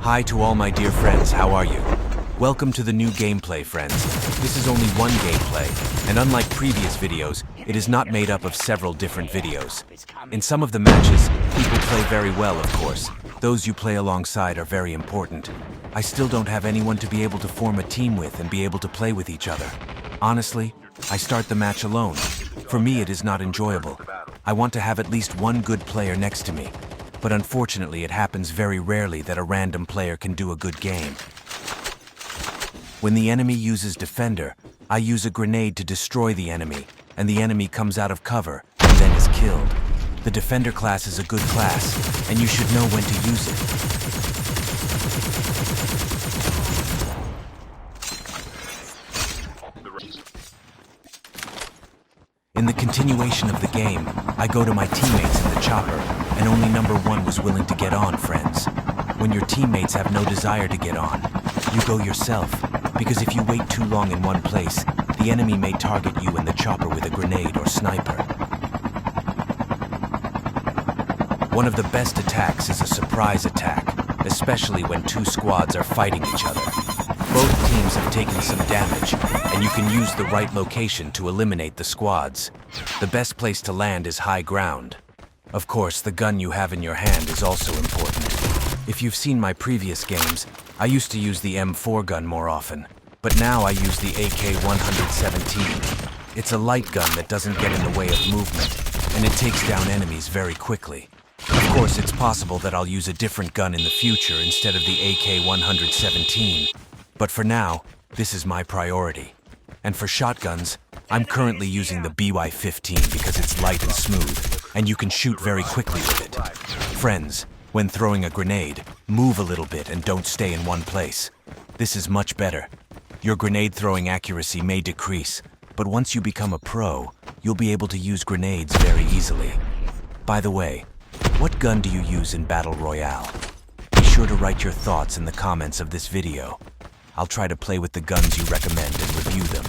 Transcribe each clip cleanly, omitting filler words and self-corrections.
Hi to all my dear friends, how are you? Welcome to the new gameplay, friends. This is only one gameplay, and unlike previous videos, it is not made up of several different videos. In some of the matches, people play very well, of course. Those you play alongside are very important. I still don't have anyone to be able to form a team with and be able to play with each other. Honestly, I start the match alone. For me, it is not enjoyable. I want to have at least one good player next to me. But unfortunately, it happens very rarely that a random player can do a good game. When the enemy uses Defender, I use a grenade to destroy the enemy, and the enemy comes out of cover and then is killed. The Defender class is a good class, and you should know when to use it. In the continuation of the game, I go to my teammates in the chopper, and only number one was willing to get on, friends. When your teammates have no desire to get on, you go yourself, because if you wait too long in one place, the enemy may target you in the chopper with a grenade or sniper. One of the best attacks is a surprise attack, especially when two squads are fighting each other. Both teams have taken some damage, and you can use the right location to eliminate the squads. The best place to land is high ground. Of course, the gun you have in your hand is also important. If you've seen my previous games, I used to use the M4 gun more often, but now I use the AK-117. It's a light gun that doesn't get in the way of movement, and it takes down enemies very quickly. Of course, it's possible that I'll use a different gun in the future instead of the AK-117. But for now, this is my priority. And for shotguns, I'm currently using the BY-15 because it's light and smooth, and you can shoot very quickly with it. Friends, when throwing a grenade, move a little bit and don't stay in one place. This is much better. Your grenade throwing accuracy may decrease, but once you become a pro, you'll be able to use grenades very easily. By the way, what gun do you use in Battle Royale? Be sure to write your thoughts in the comments of this video. I'll try to play with the guns you recommend and review them.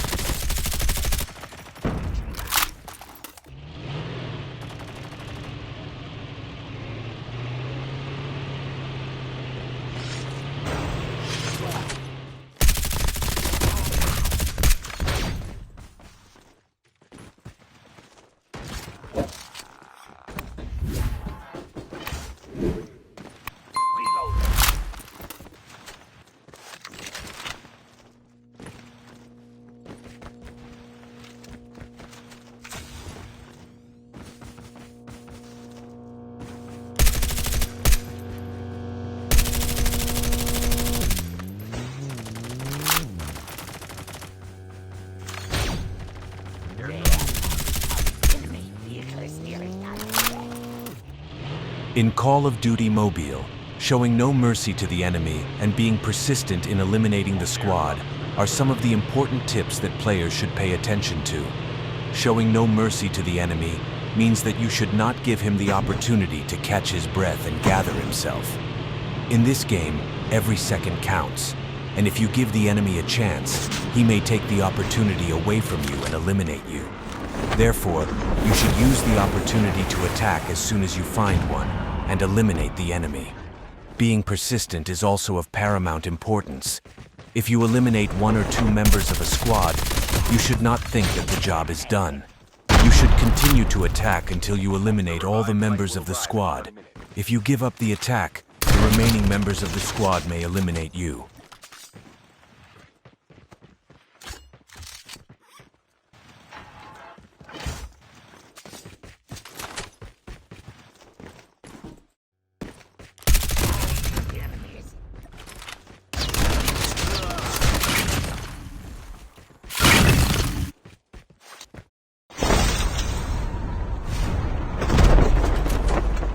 In Call of Duty Mobile, showing no mercy to the enemy and being persistent in eliminating the squad are some of the important tips that players should pay attention to. Showing no mercy to the enemy means that you should not give him the opportunity to catch his breath and gather himself. In this game, every second counts, and if you give the enemy a chance, he may take the opportunity away from you and eliminate you. Therefore, you should use the opportunity to attack as soon as you find one and eliminate the enemy. Being persistent is also of paramount importance. If you eliminate one or two members of a squad, you should not think that the job is done. You should continue to attack until you eliminate all the members of the squad. If you give up the attack, the remaining members of the squad may eliminate you.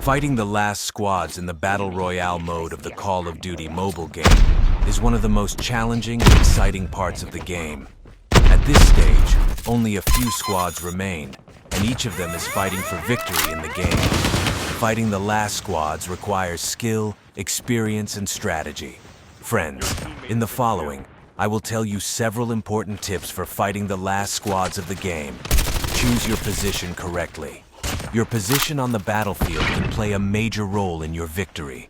Fighting the last squads in the Battle Royale mode of the Call of Duty mobile game is one of the most challenging and exciting parts of the game. At this stage, only a few squads remain, and each of them is fighting for victory in the game. Fighting the last squads requires skill, experience, and strategy. Friends, in the following, I will tell you several important tips for fighting the last squads of the game. Choose your position correctly. Your position on the battlefield can play a major role in your victory.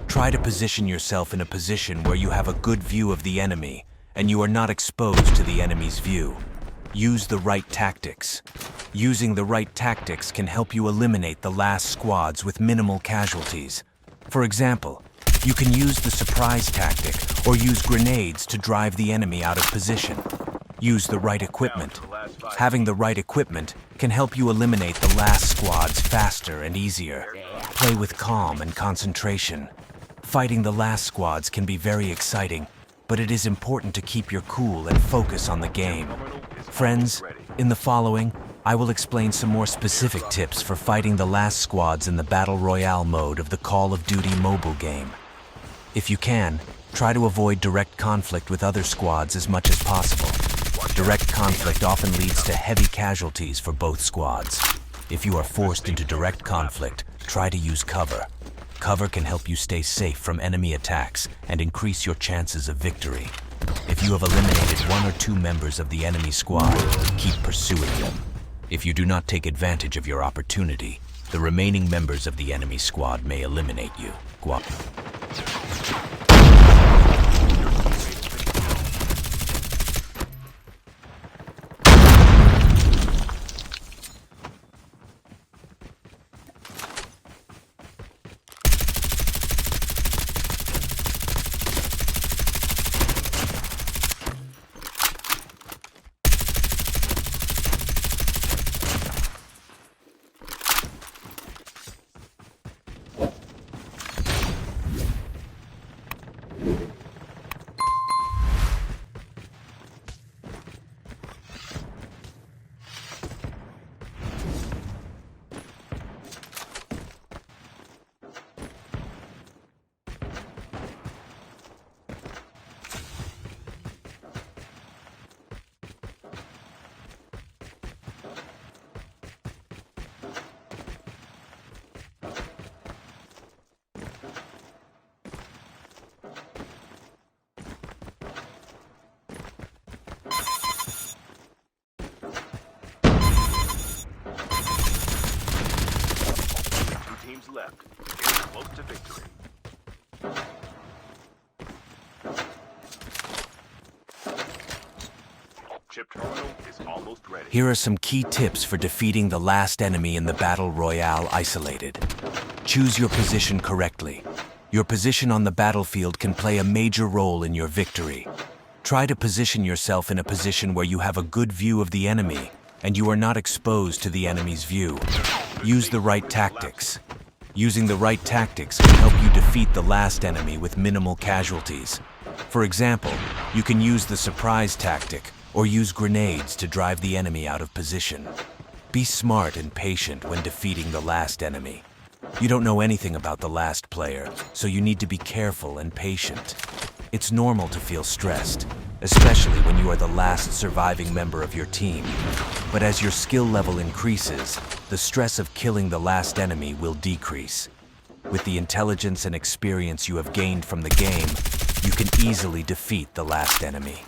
Try to position yourself in a position where you have a good view of the enemy and you are not exposed to the enemy's view. Use the right tactics. Using the right tactics can help you eliminate the last squads with minimal casualties. For example, you can use the surprise tactic or use grenades to drive the enemy out of position. Use the right equipment. Having the right equipment can help you eliminate the last squads faster and easier. Play with calm and concentration. Fighting the last squads can be very exciting, but it is important to keep your cool and focus on the game. Friends, in the following, I will explain some more specific tips for fighting the last squads in the Battle Royale mode of the Call of Duty mobile game. If you can, try to avoid direct conflict with other squads as much as possible. Direct conflict often leads to heavy casualties for both squads. If you are forced into direct conflict, try to use cover. Cover can help you stay safe from enemy attacks and increase your chances of victory. If you have eliminated one or two members of the enemy squad, keep pursuing them. If you do not take advantage of your opportunity, the remaining members of the enemy squad may eliminate you. Left. Getting close to victory. Chip terminal is almost ready. Here are some key tips for defeating the last enemy in the Battle Royale isolated. Choose your position correctly. Your position on the battlefield can play a major role in your victory. Try to position yourself in a position where you have a good view of the enemy and you are not exposed to the enemy's view. Use the right tactics. Using the right tactics can help you defeat the last enemy with minimal casualties. For example, you can use the surprise tactic or use grenades to drive the enemy out of position. Be smart and patient when defeating the last enemy. You don't know anything about the last player, so you need to be careful and patient. It's normal to feel stressed, especially when you are the last surviving member of your team. But as your skill level increases, the stress of killing the last enemy will decrease. With the intelligence and experience you have gained from the game, you can easily defeat the last enemy.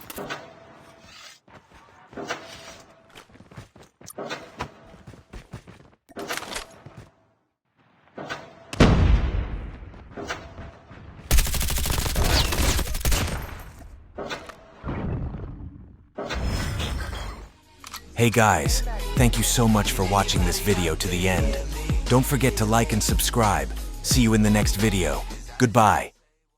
Hey guys, thank you so much for watching this video to the end. Don't forget to like and subscribe. See you in the next video. Goodbye.